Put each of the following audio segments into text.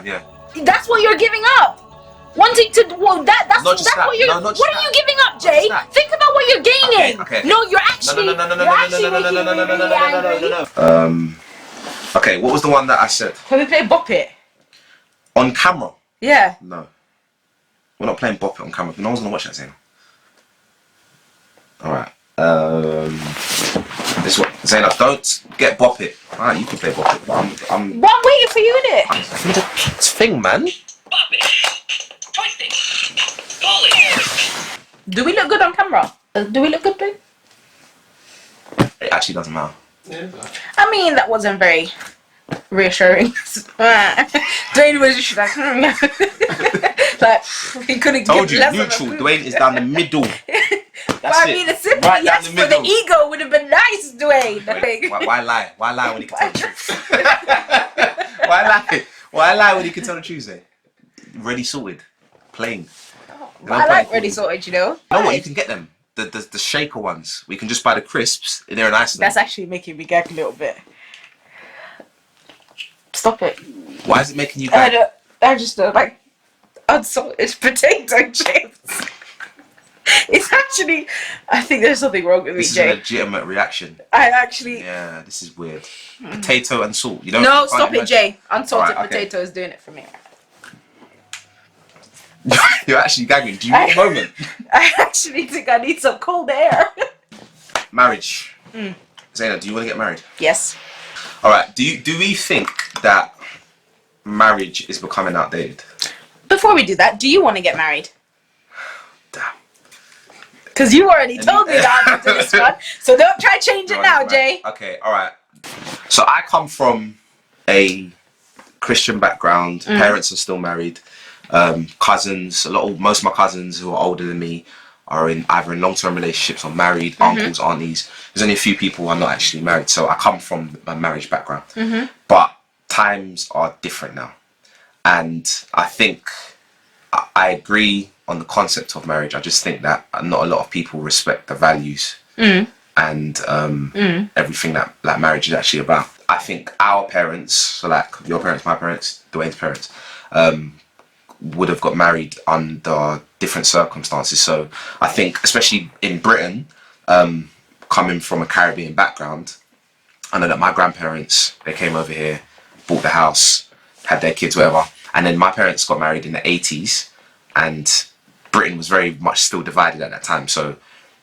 Yeah. That's what you're giving up. Wanting to, well, that's what you're. No, what are you giving up, Jay? Think about what you're gaining. Okay. No, you're actually. No. Okay, what was the one that I said? Can we play Bop It? On camera? Yeah. No. We're not playing Bop It on camera. No one's gonna watch that, Zeina. Alright. This one. Zeina, don't get Bop It. Alright, you can play Bop It. But I'm waiting for you, innit? It's thing, man. Bop it. Twist it. Pull it. Do we look good on camera? Do we look good, babe? It actually doesn't matter. Yeah. I mean, that wasn't very reassuring. Dwayne was just like, like he couldn't Told give you, less neutral. of a Dwayne is down the middle. But I mean, a simple right yes down for middle. the ego would have been nice, Dwayne. Why lie? Why lie when he can tell the truth? Why lie? Why lie when he can tell the truth? Eh? Ready sorted, plain. I like ready sorted, you know. You know what? You can get them. The shaker ones. We can just buy the crisps. They're in Iceland. That's actually making me gag a little bit. Stop it. Why is it making you gag? I just don't like unsalted potato chips. It's actually, I think there's something wrong with me, This is Jay. a legitimate reaction. I actually. Yeah, this is weird. Potato and salt. You don't. No, you stop it, imagine. Jay. Unsalted Alright, okay. potato is doing it for me. You're actually gagging. Do you want a moment? I actually think I need some cold air. Marriage. Zeina, do you want to get married? Yes. All right. Do we think that marriage is becoming outdated? Before we do that, do you want to get married? Damn. Because you already told me the answer to this one. So don't try to change it now, Right. Jay. Okay. All right. So I come from a Christian background. Parents are still married. Cousins, most of my cousins who are older than me are either in long-term relationships or married, uncles, aunties. There's only a few people who are not actually married, so I come from a marriage background. But times are different now, and I think I agree on the concept of marriage. I just think that not a lot of people respect the values and everything that marriage is actually about. I think our parents, so like your parents, my parents, Dwayne's parents, would have got married under different circumstances. So I think, especially in Britain, coming from a Caribbean background, I know that my grandparents, they came over here, bought the house, had their kids, whatever, and then my parents got married in the 80s, and Britain was very much still divided at that time. So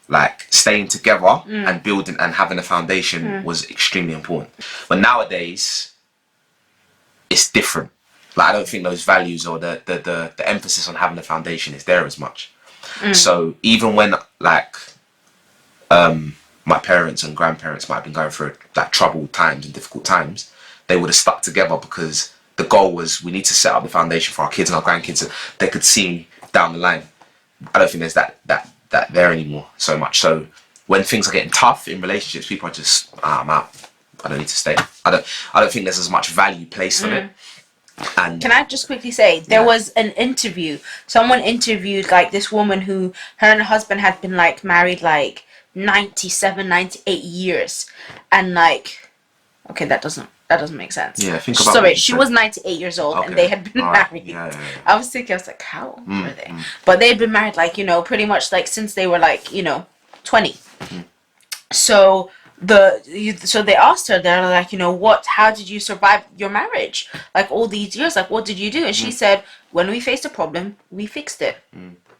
like staying together and building and having a foundation was extremely important. But nowadays, it's different. Like I don't think those values or the emphasis on having a foundation is there as much. So even when like my parents and grandparents might have been going through like troubled times and difficult times, they would have stuck together because the goal was we need to set up the foundation for our kids and our grandkids so they could see down the line. I don't think there's that there anymore so much. So when things are getting tough in relationships, people are just I'm out. I don't need to stay. I don't think there's as much value placed on it. And can I just quickly say there was an interview. Someone interviewed like this woman who her and her husband had been like married like 97, 98 years, and like okay, that doesn't make sense. Yeah, think about. Sorry, she was 98 years old and they had been married. Yeah. I was thinking, I was like, how old were they? But they had been married like pretty much like since they were like 20. So they asked her, they're like, how did you survive your marriage? Like all these years, like what did you do? And she said, when we faced a problem, we fixed it.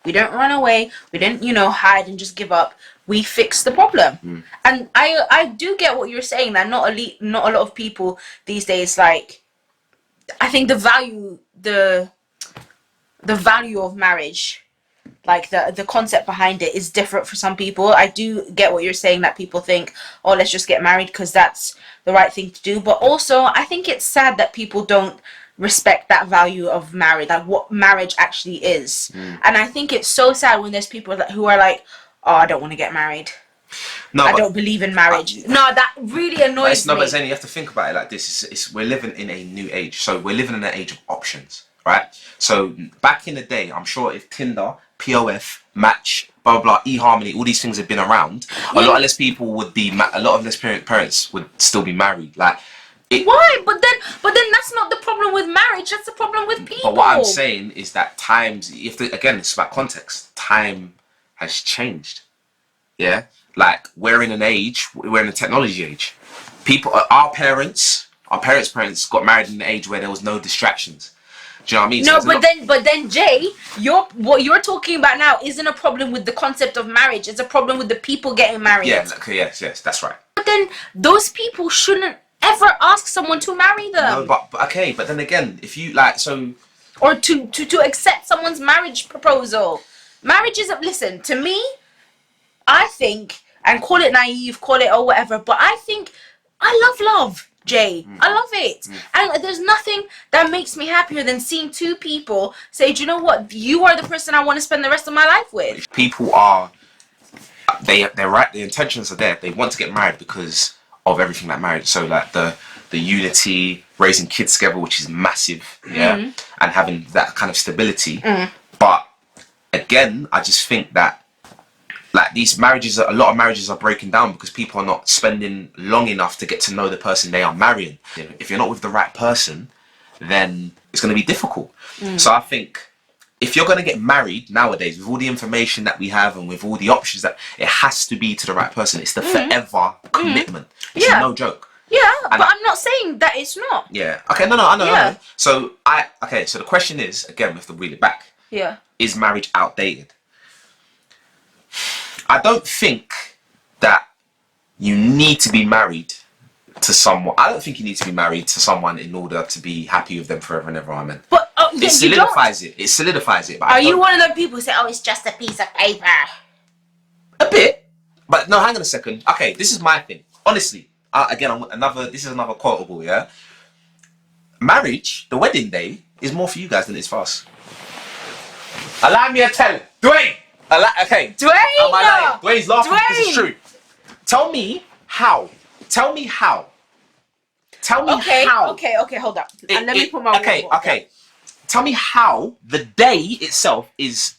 We don't run away. We didn't, hide and just give up. We fixed the problem. And I do get what you're saying, that not a lot of people these days, like, I think the value of marriage, like the concept behind it is different for some people. I do get what you're saying, that people think, oh, let's just get married because that's the right thing to do. But also, I think it's sad that people don't respect that value of marriage, like what marriage actually is. And I think it's so sad when there's people who are like, oh, I don't want to get married. No, I don't believe in marriage. No, that really annoys me. No, but Zeina, you have to think about it like this. We're living in a new age. So we're living in an age of options, right? So back in the day, I'm sure if Tinder, POF, Match, blah, blah, blah, eHarmony, all these things have been around, a lot less people would be, a lot of less parents would still be married. Like, Why? But then that's not the problem with marriage. That's the problem with people. But what I'm saying is that again, it's about context. Time has changed. Yeah, like we're in a technology age. Our parents got married in an age where there was no distractions. Do you know what I mean? No, but then Jay, what you're talking about now isn't a problem with the concept of marriage. It's a problem with the people getting married. Yeah, okay, yes, that's right. But then those people shouldn't ever ask someone to marry them. No, but okay, but then again, if you or to accept someone's marriage proposal. Marriage is listen, to me, I think, and call it naive, call it or whatever, but I think I love, Jay. I love it. And there's nothing that makes me happier than seeing two people say, do you know what? You are the person I want to spend the rest of my life with. People are, they're right, the intentions are there. They want to get married because of everything that marriage. So like the unity, raising kids together, which is massive, and having that kind of stability. But again, I just think that like these marriages, a lot of marriages are breaking down because people are not spending long enough to get to know the person they are marrying. If you're not with the right person, then it's going to be difficult. So I think if you're going to get married nowadays, with all the information that we have and with all the options, that it has to be to the right person. It's the forever commitment. It's no joke. Yeah, and I'm not saying that it's not. Yeah. Okay. No. I know. So So the question is, again, we have to reel it back. Yeah. Is marriage outdated? I don't think that you need to be married to someone. I don't think you need to be married to someone in order to be happy with them forever and ever. Amen. But it solidifies it. It solidifies it. But are you one of the people who say, "Oh, it's just a piece of paper"? A bit, but no. Hang on a second. Okay, this is my thing. Honestly, again, this is another quotable. Yeah. Marriage, the wedding day, is more for you guys than it's for us. Allow me to tell Dwayne. Okay. Dwayne! Am I lying? Dwayne's laughing because it's true. Tell me how. Tell me how. Okay, hold up. And let me put my Okay. Tell me how the day itself is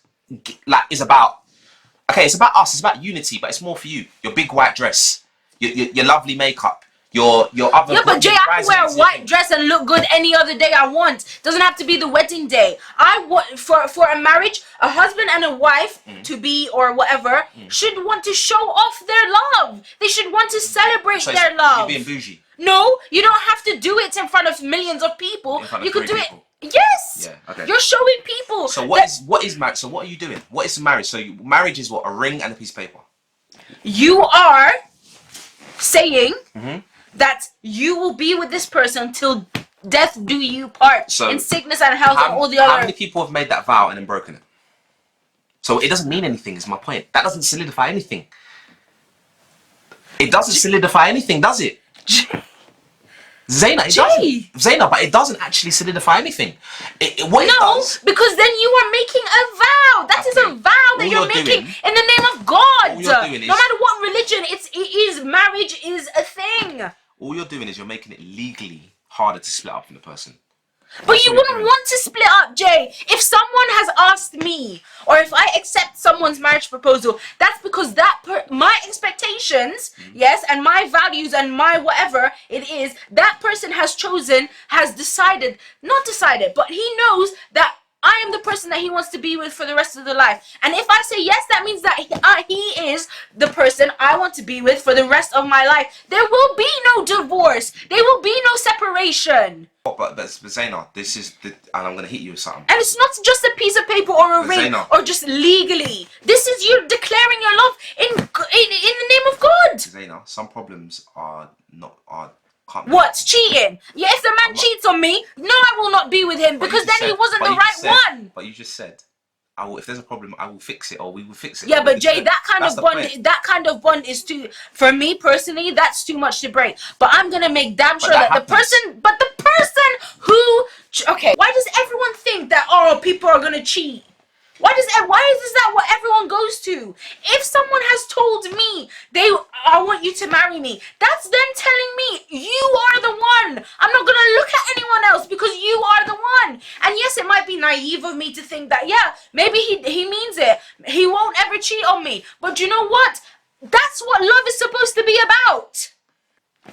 about. Okay, it's about us. It's about unity, but it's more for you. Your big white dress, your lovely makeup. Your other. Yeah, but Jay, I can wear a white dress and look good any other day I want. Doesn't have to be the wedding day. I want for a marriage, a husband and a wife to be or whatever should want to show off their love. They should want to celebrate their love. You're being bougie. No, you don't have to do it in front of millions of people. You could do it. Yes. Yeah. Okay. You're showing people. So what is marriage? So what are you doing? What is marriage? So marriage is what? A ring and a piece of paper. You are saying that you will be with this person till death do you part, so in sickness and health and all the other. How many people have made that vow and then broken it? So it doesn't mean anything, is my point. That doesn't solidify anything. It doesn't solidify anything, does it? Zeina, Zeina, but it doesn't actually solidify anything. Because then you are making a vow. That is a vow that you're making in the name of God. No matter what religion, marriage is a thing. All you're doing is you're making it legally harder to split up from the person. But you wouldn't want to split up, Jay. If someone has asked me, or if I accept someone's marriage proposal, that's because my expectations, yes, and my values and my whatever it is, that person has decided, not decided, but he knows that I am the person that he wants to be with for the rest of their life. And if I say yes, that means that he is the person I want to be with for the rest of my life. There will be no divorce. There will be no separation. But Zeina, and I'm going to hit you with something. And it's not just a piece of paper or a ring or just legally. This is you declaring your love in the name of God. Zeina, some problems What's cheating? Yeah, if the man cheats on me, no, I will not be with him because then he wasn't the right one. But you just said, if there's a problem, I will fix it, or we will fix it. Yeah, but Jay, that kind of bond is too. For me personally, that's too much to break. But I'm gonna make damn sure that the person who, okay, why does everyone think that people are gonna cheat? Why is that what everyone goes to? If someone has told me I want you to marry me, that's them telling me you are the one. I'm not gonna look at anyone else because you are the one. And yes, it might be naive of me to think that maybe he means it. He won't ever cheat on me. But you know what? That's what love is supposed to be about.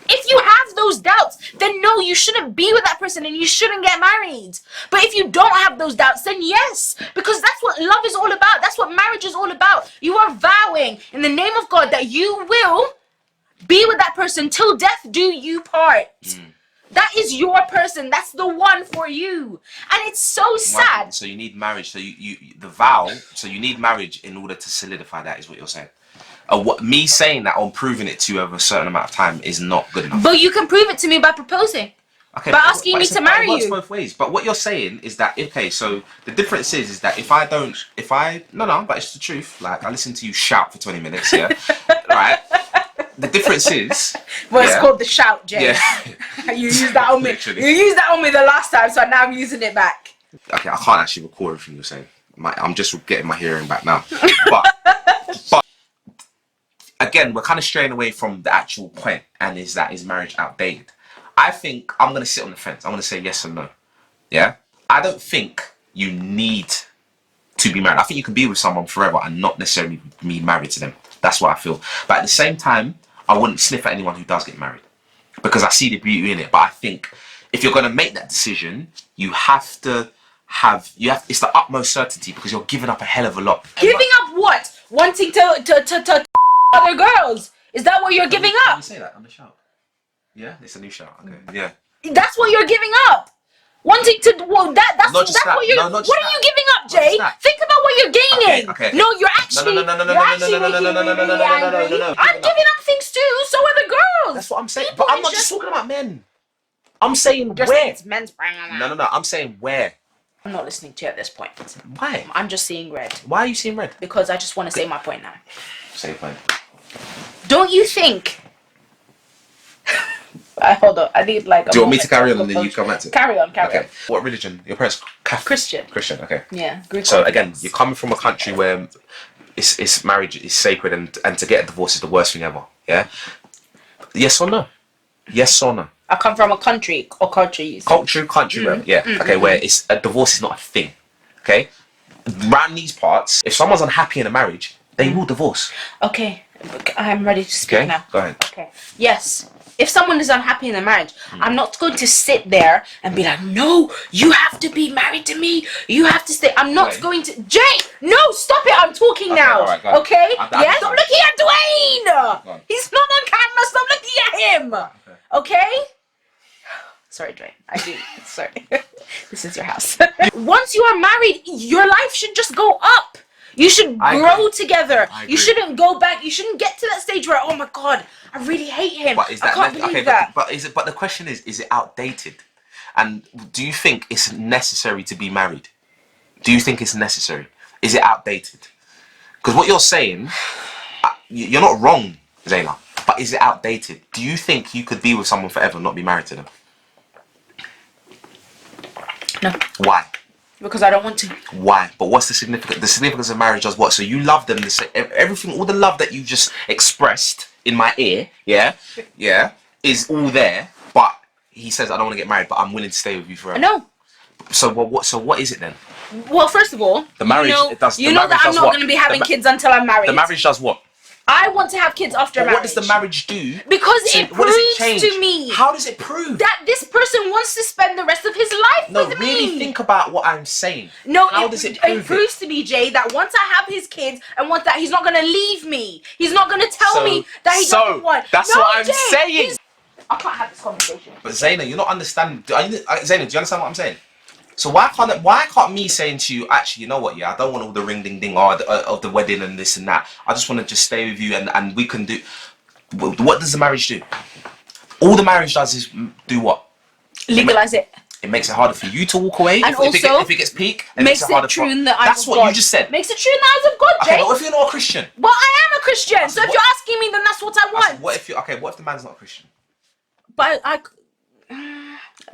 If you have those doubts, then no, you shouldn't be with that person and you shouldn't get married. But if you don't have those doubts, then yes, because that's what love is all about. That's what marriage is all about. You are vowing in the name of God that you will be with that person till death do you part. That is your person. That's the one for you. And it's so sad. So you need marriage. So you the vow. So you need marriage in order to solidify that. Is what you're saying. Me saying that or proving it to you over a certain amount of time is not good enough. But you can prove it to me by proposing. Okay, by asking me to marry you. It works both ways. But what you're saying is that so the difference is that but it's the truth. Like I listen to you shout for 20 minutes, yeah, right. The difference is. Well, it's called the shout, Jay. Yeah. You used that on me. Literally. You used that on me the last time, so now I'm using it back. Okay, I can't actually record everything you're saying. I'm just getting my hearing back now. But again, we're kind of straying away from the actual point, and is marriage outdated? I think I'm going to sit on the fence. I'm going to say yes and no. Yeah? I don't think you need to be married. I think you can be with someone forever and not necessarily be married to them. That's what I feel. But at the same time, I wouldn't sniff at anyone who does get married because I see the beauty in it. But I think if you're going to make that decision, it's the utmost certainty because you're giving up a hell of a lot. Giving up what? Wanting to other girls? Is that what you're giving up? Can you say that on the show? Yeah, it's a new show. Okay. Yeah. That's what you're giving up. Wanting to that's what you're. What are you giving up, Jay? Think about what you're gaining. Okay. No, you're actually. No. I'm giving up things too. So are the girls. That's what I'm saying. But I'm not just talking about men. I'm saying where. It's men's. No. I'm saying where. I'm not listening to you at this point. Why? I'm just seeing red. Why are you seeing red? Because I just want to say my point now. Say your point. Don't you think? Hold on. I need like. Do you want me to carry on and then you come back to it? Carry on. What religion? Your parents Catholic? Christian. Okay. Yeah. Greek. So again, you're coming from a country where it's marriage is sacred and to get a divorce is the worst thing ever. Yeah. Yes or no? Yes or no? I come from a country or countries. Country. Yeah. Okay. Where it's a divorce is not a thing. Okay. Around these parts, if someone's unhappy in a marriage, they will divorce. Okay. I'm ready to speak now. Go ahead. Okay. Yes. If someone is unhappy in a marriage, I'm not going to sit there and be like, no, you have to be married to me. You have to stay. I'm not going to. Jay, no, stop it. I'm talking now. All right, okay? Yes? Stop looking at Dwayne. He's not on camera. Stop looking at him. Okay? Sorry, Dwayne. I do. Sorry. This is your house. Once you are married, your life should just go up. You should grow together. You shouldn't go back. You shouldn't get to that stage where, oh my God, I really hate him. But I can't believe that. But the question is it outdated? And do you think it's necessary to be married? Do you think it's necessary? Is it outdated? Because what you're saying, you're not wrong, Zeina. But is it outdated? Do you think you could be with someone forever and not be married to them? No. Why? Because I don't want to. Why? But what's the significance? The significance of marriage does what? So you love them, everything, all the love that you just expressed in my ear, yeah, is all there. But he says, I don't want to get married, but I'm willing to stay with you forever. No. So what is it then? Well, first of all, the marriage. You know that I'm not going to be having kids until I'm married. The marriage does what? I want to have kids after marriage. What does the marriage do? Because it proves to me. How does it prove? That this person wants to spend the rest of his life with me. No, really think about what I'm saying. No, how does it prove it proves to me, Jay, that once I have his kids and once that he's not going to leave me. He's not going to tell me that he doesn't want. That's what I'm saying. I can't have this conversation. But Zeina, you're not understanding. Zeina, do you understand what I'm saying? So why can't me saying to you, actually, you know what, yeah, I don't want all the ring ding ding of the wedding and this and that. I just want to just stay with you and we can do. What does the marriage do? All the marriage does is do what? Legalize it. It makes it harder for you to walk away. And if it gets peak, it makes it harder true in the eyes of God. That's what you just said. Makes it true in the eyes of God, Jay. Okay, but what if you're not a Christian? Well, I am a Christian. So if you're asking me, then that's what I want. What if the man's not a Christian? But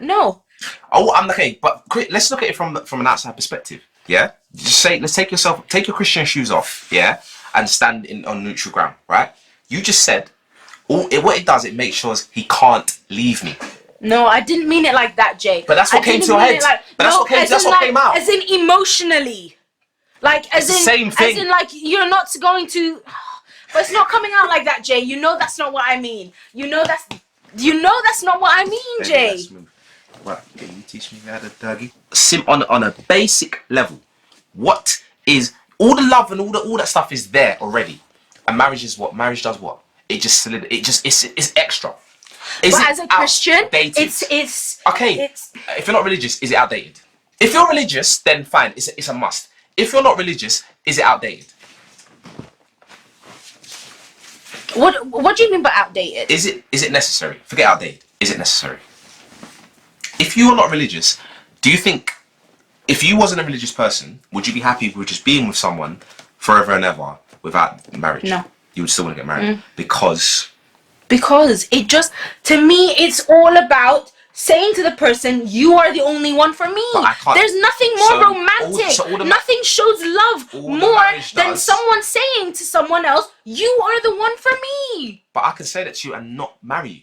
no. Oh, I'm okay, but let's look at it from an outside perspective. Yeah, just say, take your Christian shoes off, yeah, and stand on neutral ground, right? You just said, what it does, it makes sure he can't leave me. No, I didn't mean it like that, Jay. But that's what came to your head. That's what came out. As in emotionally, like as in the same thing. As in like you're not going to. But it's not coming out like that, Jay. You know that's not what I mean. You know that's. You know that's not what I mean, Baby, Jay. that's smooth. Right, can you teach me how to Dougie? On a basic level, what is all the love and all that stuff is there already, and marriage is what marriage does. What it's extra. Is But it as a Christian, outdated? it's Okay. It's If you're not religious, is it outdated? If you're religious, then fine, it's a must. If you're not religious, is it outdated? what do you mean by outdated? Is it necessary? Forget outdated. Is it necessary? If you are not religious, do you think if you wasn't a religious person, would you be happy with just being with someone forever and ever without marriage? No. You would still want to get married because It just, to me, it's all about saying to the person, you are the only one for me. But I can't- There's nothing more so romantic. all the Nothing shows love all the more marriage than does- someone saying to someone else, you are the one for me. but I can say that to you and not marry you.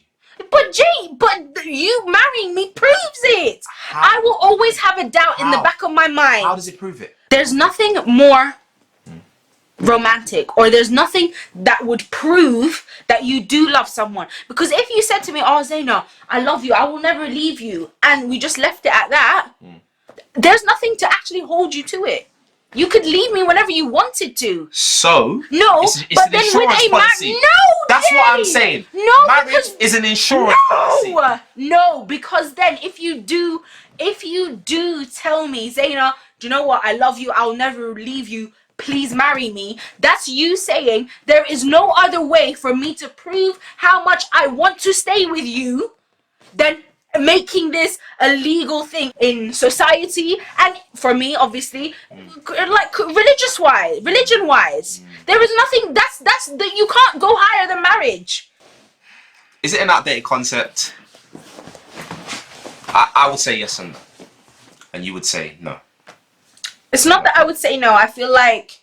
But Jay, you marrying me proves it. How? I will always have a doubt in the How? back of my mind. How does it prove it? There's nothing more romantic, or there's nothing that would prove that you do love someone. Because if you said to me, oh Zeina, I love you, I will never leave you, and we just left it at that, there's nothing to actually hold you to it. You could leave me whenever you wanted to. So No, it's but an then with insurance a policy. no, That's what I'm Jay! saying. No, Marriage because is an insurance policy. no, because then if you do tell me, Zeina, do you know what? I love you. I'll never leave you. Please marry me. That's you saying there is no other way for me to prove how much I want to stay with you than making this a legal thing in society, and for me obviously like religion wise, there is nothing that's that you can't go higher than marriage. Is it an outdated concept? I would say yes and no, and you would say no. It's not that I would say no. I feel like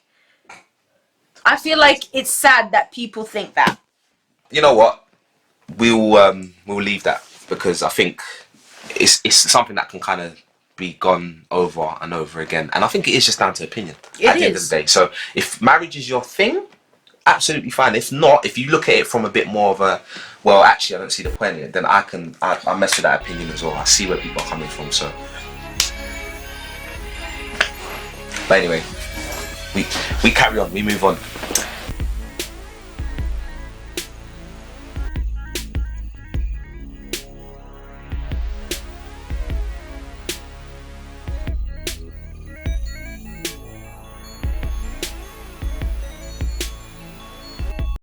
it's sad that people think that. You know what? We'll leave that because I think it's something that can kind of be gone over and over again, and I think it is just down to opinion at the end of the day. So if marriage is your thing, absolutely fine. If not, if you look at it from a bit more of a, well, actually I don't see the point in it, then I mess with that opinion as well. I see where people are coming from. So, but anyway, we carry on. We move on.